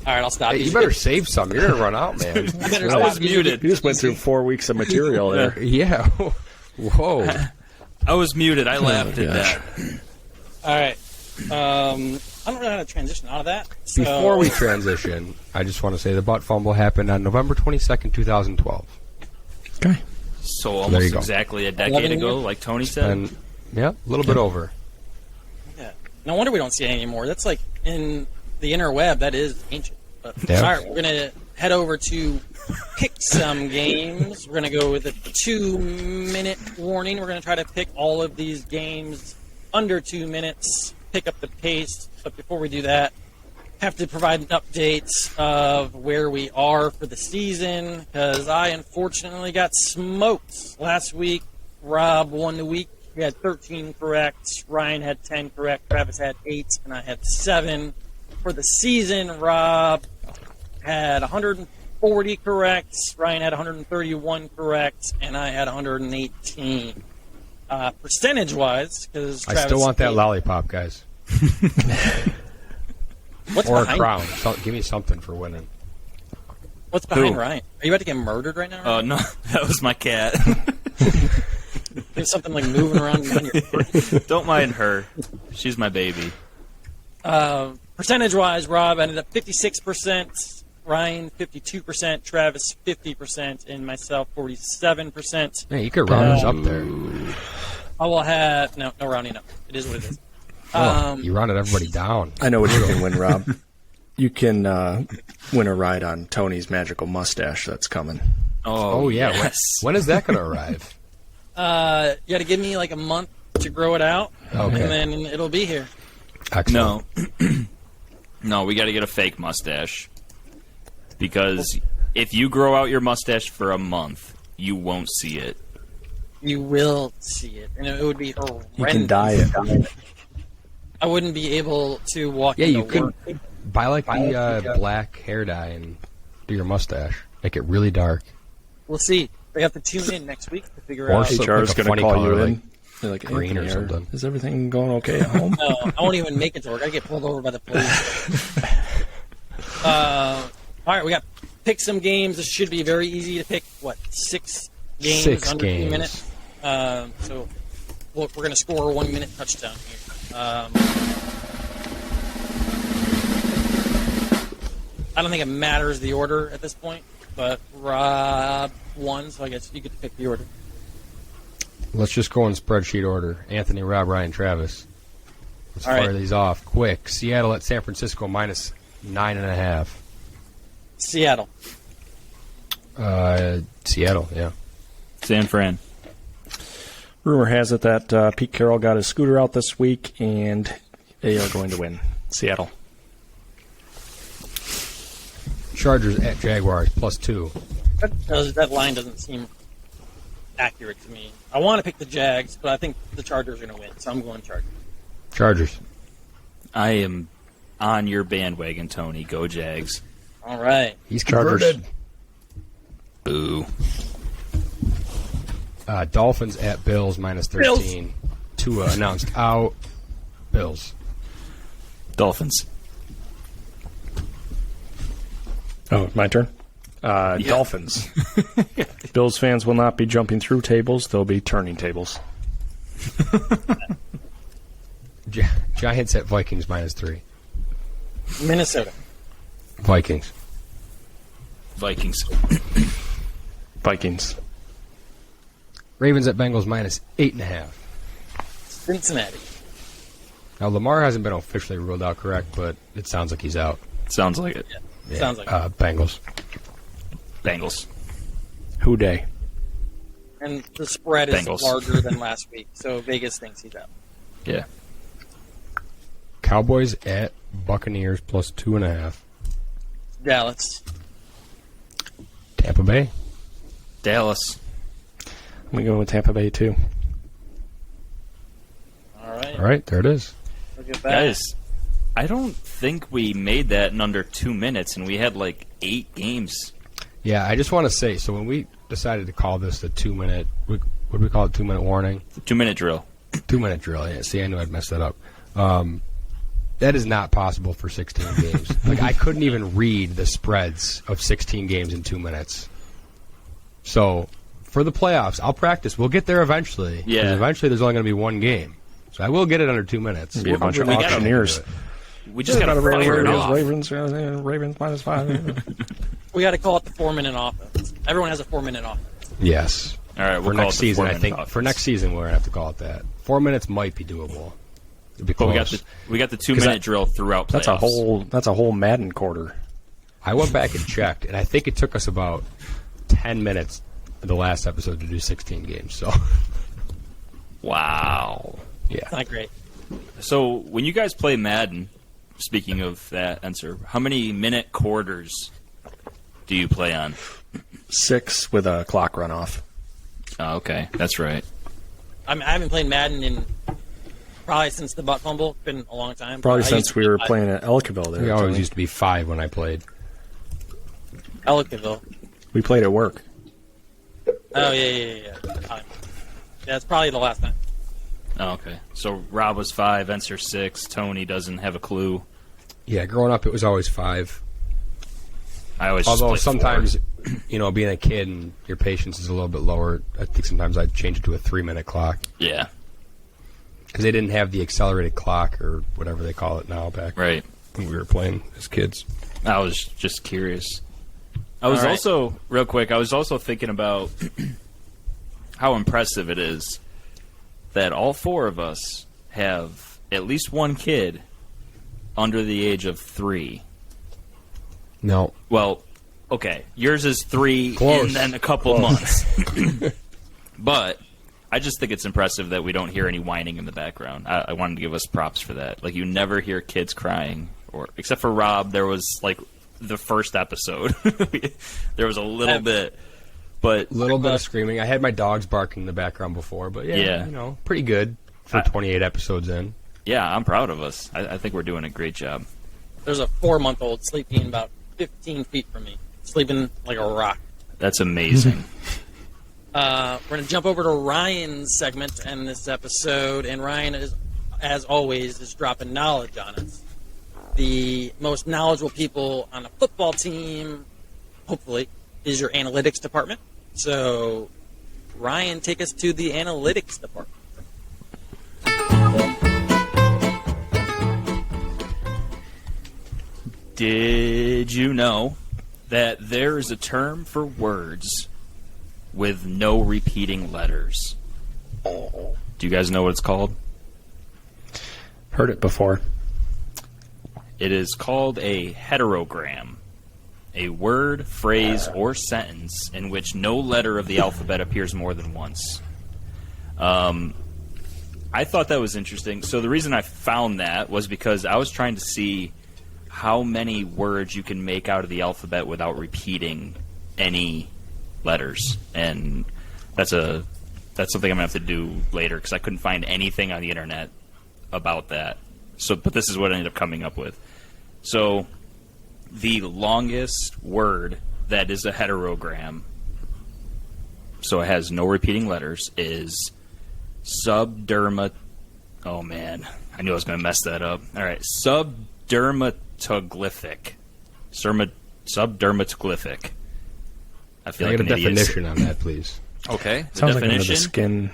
S1: All right, I'll stop.
S3: Hey, you better save some. You're going to run out, man.
S1: I better
S4: I
S1: stop.
S4: was muted.
S2: You just went through 4 weeks of material there.
S3: Yeah. Whoa.
S4: I was muted. I laughed at
S2: gosh.
S4: that.
S1: All right. I don't know how to transition out of that. So,
S3: Before we transition, I just want to say the butt fumble happened on November 22nd, 2012.
S2: Okay.
S4: So
S3: There you
S4: almost
S3: go.
S4: exactly a decade
S1: 11
S4: ago,
S1: years?
S4: like Tony said.
S3: And, yeah, a little bit over.
S1: yeah. No wonder we don't see it anymore. That's like in the interweb. That is ancient. But,
S3: Yeah.
S1: All right, we're gonna head over to pick some games. We're gonna go with a 2-minute warning. We're gonna try to pick all of these games under 2 minutes. Pick up the pace. But before we do that, have to provide an update of where we are for the season because I unfortunately got smoked last week. Rob won the week. He had 13 correct. Ryan had 10 correct. Travis had 8, and I had 7. For the season, Rob had 140 correct. Ryan had 131 correct, and I had 118. Percentage-wise, because
S3: I still want that lollipop, guys.
S1: What's
S3: Or a
S1: behind
S3: crown. Give me something for winning.
S1: What's behind
S4: Who?
S1: Ryan? Are you about to get murdered right now?
S4: Oh, no. That was my cat.
S1: There's something like moving around on your foot.
S4: Don't mind her. She's my baby.
S1: Percentage-wise, Rob ended up 56%. Ryan 52%, Travis 50%, and myself 47%.
S3: Yeah, you could round us up there.
S1: I will have no rounding up. It is what it is.
S3: You rounded everybody down.
S2: I know what you can win, Rob. You can win a ride on Tony's magical mustache that's coming.
S3: Oh yeah.
S4: Yes.
S3: When is that going to arrive?
S1: You got to give me like a month to grow it out,
S3: Okay.
S1: and then it'll be here.
S3: Excellent.
S4: No. No, we got to get a fake mustache. Because if you grow out your mustache for a month, you won't see it.
S1: You will see it, and it would be horrendous.
S2: You can dye it.
S1: I wouldn't be able to walk
S3: Yeah,
S1: into
S3: you could
S1: work.
S3: buy like the black hair dye and do your mustache. Make it really dark.
S1: We'll see. We have to tune in next week to figure
S3: Or
S1: out.
S3: so-
S2: HR is
S3: like a
S2: going
S3: funny
S2: to call
S3: color,
S2: you in.
S3: like
S2: They're like,
S3: green or
S2: Anthony,
S3: something.
S2: Is everything going okay at home?
S1: No, I won't even make it to work. I get pulled over by the police. All right, we got pick some games. This should be very easy to pick. What, 6 games
S3: 6
S1: under 2
S3: games.
S1: minutes? So we're going to score a 1-minute touchdown here. I don't think it matters the order at this point, but Rob won, so I guess you get to pick the order.
S3: Let's just go in spreadsheet order. Anthony, Rob, Ryan, Travis. Let's
S1: All
S3: fire
S1: right.
S3: these off quick. Seattle at San Francisco minus 9.5.
S1: Seattle.
S3: Seattle, yeah.
S4: San Fran.
S2: Rumor has it that Pete Carroll got his scooter out this week, and they are going to win. Seattle.
S3: Chargers at Jaguars plus 2.
S1: That line doesn't seem accurate to me. I want to pick the Jags, but I think the Chargers are going to win, so I'm going Chargers.
S3: Chargers.
S4: I am on your bandwagon, Tony. Go Jags.
S1: All right.
S3: He's
S2: Chargers.
S3: converted.
S4: Boo.
S3: Dolphins at Bills minus 13. Tua announced out. Bills.
S4: Dolphins.
S2: Oh, my turn? Dolphins. Bills fans will not be jumping through tables. They'll be turning tables.
S3: Giants at Vikings minus 3.
S1: Minnesota.
S3: Vikings.
S4: Vikings.
S2: Vikings.
S3: Ravens at Bengals minus 8.5.
S1: Cincinnati.
S3: Now, Lamar hasn't been officially ruled out, correct, but it sounds like he's out.
S4: Sounds like it.
S3: Yeah.
S1: Sounds like
S3: Bengals.
S4: Bengals.
S2: Who day?
S1: And the spread is
S4: Bengals.
S1: larger than last week, so Vegas thinks he's out.
S4: Yeah.
S3: Cowboys at Buccaneers plus 2.5.
S1: Dallas.
S3: Tampa Bay.
S4: Dallas.
S2: I'm going to go with Tampa Bay, too.
S1: All right.
S3: All right, there it is.
S1: Look at that.
S4: Guys, I don't think we made that in under 2 minutes, and we had like 8 games.
S3: Yeah, I just want to say, so when we decided to call this the 2-minute, what do we call it, 2-minute warning?
S4: 2-minute drill.
S3: 2-minute drill, yeah. See, I knew I'd messed that up. That is not possible for 16 games. Like, I couldn't even read the spreads of 16 games in 2 minutes. So, for the playoffs, I'll practice. We'll get there eventually. 'Cause
S4: Yeah.
S3: eventually there's only going to be one game. So I will get it under 2 minutes.
S2: Be a bunch of
S4: we gotta
S2: auctioneers.
S4: We just got to fire it off.
S2: Ravens minus 5.
S1: We got to call it the 4-minute offense. Everyone has a 4-minute offense.
S3: Yes.
S4: All right, we'll
S3: For
S4: call
S3: next
S4: it the
S3: season, I
S4: 4-minute
S3: think.
S4: offense.
S3: For next season, we're going to have to call it that. 4 minutes might be doable. It'd be
S4: But
S3: close.
S4: we got the 2-minute drill throughout playoffs.
S2: That's a whole Madden quarter.
S3: I went back and checked, and I think it took us about 10 minutes in the last episode to do 16 games. So,
S4: Wow.
S3: yeah.
S1: It's not great.
S4: So when you guys play Madden, speaking of that answer, how many minute quarters do you play on?
S2: 6 with a clock runoff.
S4: Oh, okay, that's right.
S1: I haven't played Madden in probably since the butt fumble. It's been a long time.
S2: Probably
S1: I
S2: since
S1: used
S2: we
S1: to
S2: were
S1: play
S2: playing at Elkville there.
S3: We always
S2: Tony.
S3: used to be 5 when I played.
S1: Ellicottville.
S2: We played at work.
S1: Oh, yeah. Time. Yeah, it's probably the last time.
S4: Oh, okay. So Rob was 5, Enser 6. Tony doesn't have a clue.
S3: Yeah, growing up, it was always 5.
S4: I always just
S3: Although
S4: play
S3: sometimes, being a kid and your patience is a little bit lower, I think sometimes I'd change it to a 3-minute clock.
S4: 4. Yeah,
S3: Because they didn't have the accelerated clock or whatever they call it now back.
S4: right.
S3: when we were playing as kids.
S4: I was just curious. I was also, real quick, I was also thinking about how impressive it is that all four of us have at least one kid under the age of 3.
S3: No.
S4: Well, okay, yours is 3
S3: Close.
S4: and then a couple months. But I just think it's impressive that we don't hear any whining in the background. I wanted to give us props for that. Like, you never hear kids crying, or except for Rob. There was like the first episode. There was a little bit, but
S3: A little bit of screaming. I had my dogs barking in the background before, but yeah. Pretty good for 28 episodes in.
S4: yeah, I'm proud of us. I think we're doing a great job.
S1: There's a 4-month-old sleeping about 15 feet from me, sleeping like a rock.
S4: That's amazing.
S1: We're going to jump over to Ryan's segment in this episode, and Ryan, is, as always, is dropping knowledge on us. The most knowledgeable people on a football team, hopefully, is your analytics department. So, Ryan, take us to the analytics department.
S4: Did you know that there is a term for words with no repeating letters? Do you guys know what it's called?
S2: Heard it before.
S4: It is called a heterogram, a word, phrase, or sentence in which no letter of the alphabet appears more than once. I thought that was interesting. So the reason I found that was because I was trying to see how many words you can make out of the alphabet without repeating any letters, and that's something I'm gonna have to do later because I couldn't find anything on the internet about that. So, but this is what I ended up coming up with. So, the longest word that is a heterogram, so it has no repeating letters, is subderma. Oh man, I knew I was going to mess that up. All right, subdermatoglyphic. Subdermatoglyphic. I feel
S3: Can I
S4: like
S3: get a
S4: an idiot.
S3: definition on that, please?
S4: Okay, the
S2: Sounds like under
S4: definition.
S2: the skin.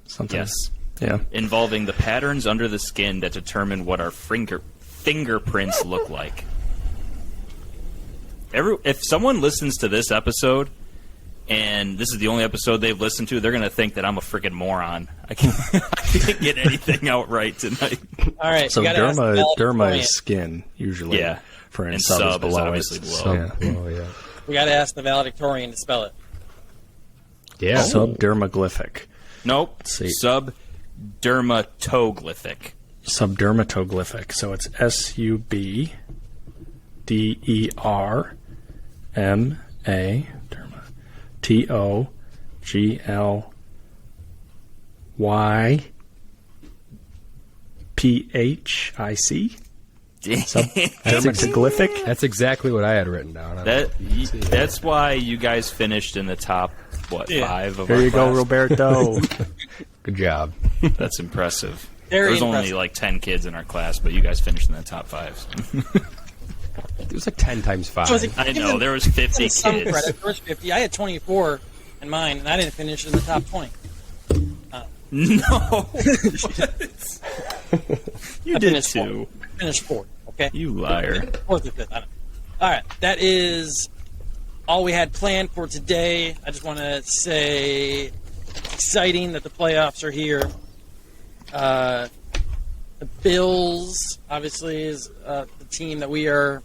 S2: Something.
S4: Yes.
S2: Yeah.
S4: Involving the patterns under the skin that determine what our fingerprints look like. If someone listens to this episode, and this is the only episode they've listened to, they're going to think that I'm a freaking moron. I can't get anything out right tonight.
S1: All right,
S2: So
S1: you gotta ask the
S2: derma
S1: valedictorian.
S2: is skin usually.
S4: Yeah.
S2: For
S4: And
S2: sub,
S4: sub is
S2: below
S4: obviously
S2: it.
S4: below.
S2: Yeah.
S3: Oh, yeah.
S1: We got to ask the valedictorian to spell it.
S3: Yeah.
S2: Subdermaglyphic.
S4: Nope.
S2: See.
S4: Subdermatoglyphic.
S2: Subdermatoglyphic. So it's SUBDERMA TOGLYPHIC. Subdermatoglyphic.
S3: That's exactly what I had written down. I don't know if you can see
S4: That's why you guys finished in the top,
S1: Yeah.
S4: 5 of
S2: There
S4: our
S2: you go,
S4: class?
S2: Roberto.
S3: Good job.
S4: That's impressive.
S1: Very
S4: There was only
S1: impressive.
S4: like 10 kids in our class, but you guys finished in the top 5.
S3: It was like 10 times 5.
S1: So is it-
S4: I know, there was 50
S1: Give some
S4: kids.
S1: credit. There was 50. I had 24 in mine, and I didn't finish in the top 20.
S4: No. You
S1: I
S4: did
S1: finished
S4: too.
S1: Finished fourth. Okay.
S4: You liar.
S1: Fourth or fifth. I don't know. All right. That is all we had planned for today. I just want to say it's exciting that the playoffs are here. The Bills, obviously, is the team that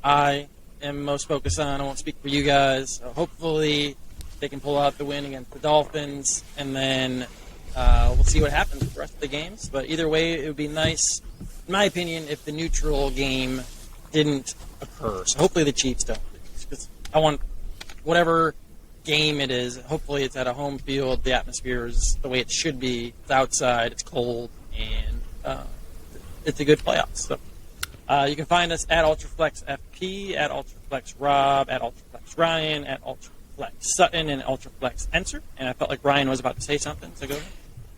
S1: I am most focused on. I won't speak for you guys. Hopefully, they can pull out the win against the Dolphins, and then we'll see what happens with the rest of the games. But either way, it would be nice, in my opinion, if the neutral game didn't occur. So hopefully the Chiefs don't lose, because I want whatever game it is, hopefully it's at a home field, the atmosphere is the way it should be. It's outside, it's cold, and it's a good playoff. So you can find us at Ultraflex FP, at Ultraflex Rob, at Ultraflex Ryan, at Ultraflex Sutton, and Ultraflex Enser. And I felt like Ryan was about to say something, so go ahead.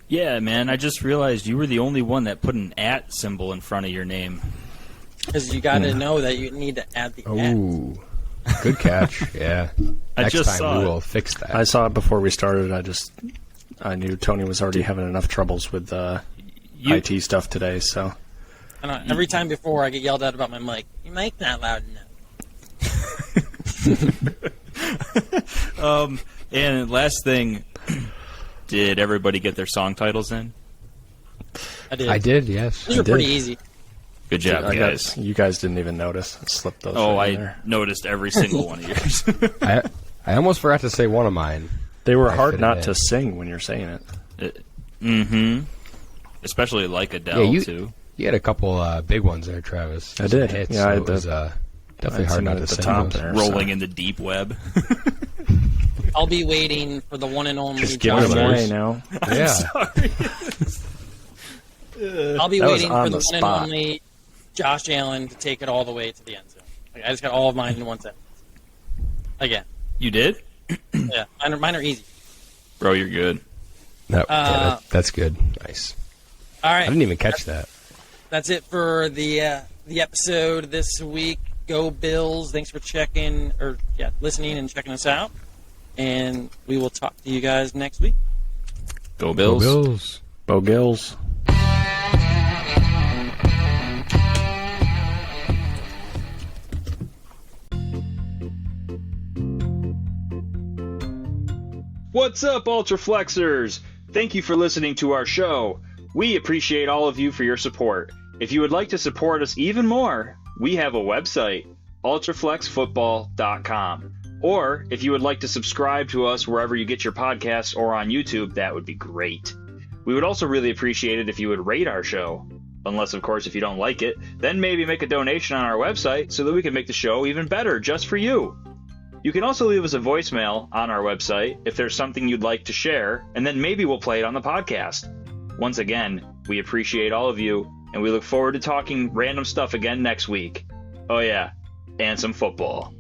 S4: Yeah, man, I just realized you were the only one that put an @ symbol in front of your name.
S1: Because you got to know that you need to add the at.
S3: Ooh. Good catch. Yeah.
S4: I
S3: Next
S4: just
S3: time
S4: saw
S3: we
S4: it.
S3: will fix that.
S2: I saw it before we started. I knew Tony was already having enough troubles with
S4: You-
S2: IT stuff today, so
S1: I don't know, every time before I get yelled at about my mic. Your mic's not loud enough.
S4: And last thing, did everybody get their song titles in?
S1: I did.
S3: Yes.
S1: Those are pretty easy.
S4: Good job, guys.
S2: You guys didn't even notice. I slipped those.
S4: Oh,
S2: right in
S4: I
S2: there.
S4: noticed every single one of yours.
S3: I almost forgot to say one of mine.
S2: They were
S3: I
S2: hard
S3: fit
S2: not
S3: it
S2: to
S3: in.
S2: sing when you're saying it.
S4: Mm-hmm. Especially like Adele, too.
S3: You had a couple big ones there, Travis.
S2: I did.
S3: Hits,
S2: Yeah,
S3: so
S2: I
S3: it was
S2: did.
S3: definitely
S2: I'd
S3: hard
S2: seen
S3: not
S2: it
S3: to
S2: at the
S3: sing
S2: top
S3: those.
S2: there.
S4: Rolling in the deep web.
S1: I'll be waiting for the one and only.
S2: Just give
S1: Josh
S2: them
S1: Allen.
S2: away now.
S3: Yeah.
S1: I'll be
S2: That was
S1: waiting
S2: on
S1: for the
S2: the
S1: one and
S2: spot.
S1: only Josh Allen to take it all the way to the end zone. Like, I just got all of mine in one sentence. Again,
S4: You did?
S1: yeah, mine are easy.
S4: Bro, you're good.
S3: That's good. Nice.
S1: All right,
S3: I didn't even catch that.
S1: that's it for the episode this week. Go Bills! Thanks for listening and checking us out, and we will talk to you guys next week.
S4: Go Bills.
S3: Go Bills.
S2: Bo Gills.
S5: What's up, Ultraflexers? Thank you for listening to our show. We appreciate all of you for your support. If you would like to support us even more, we have a website, ultraflexfootball.com. Or if you would like to subscribe to us wherever you get your podcasts or on YouTube, that would be great. We would also really appreciate it if you would rate our show. Unless, of course, if you don't like it, then maybe make a donation on our website so that we can make the show even better just for you. You can also leave us a voicemail on our website if there's something you'd like to share, and then maybe we'll play it on the podcast. Once again, we appreciate all of you, and we look forward to talking random stuff again next week. Oh yeah, and some football.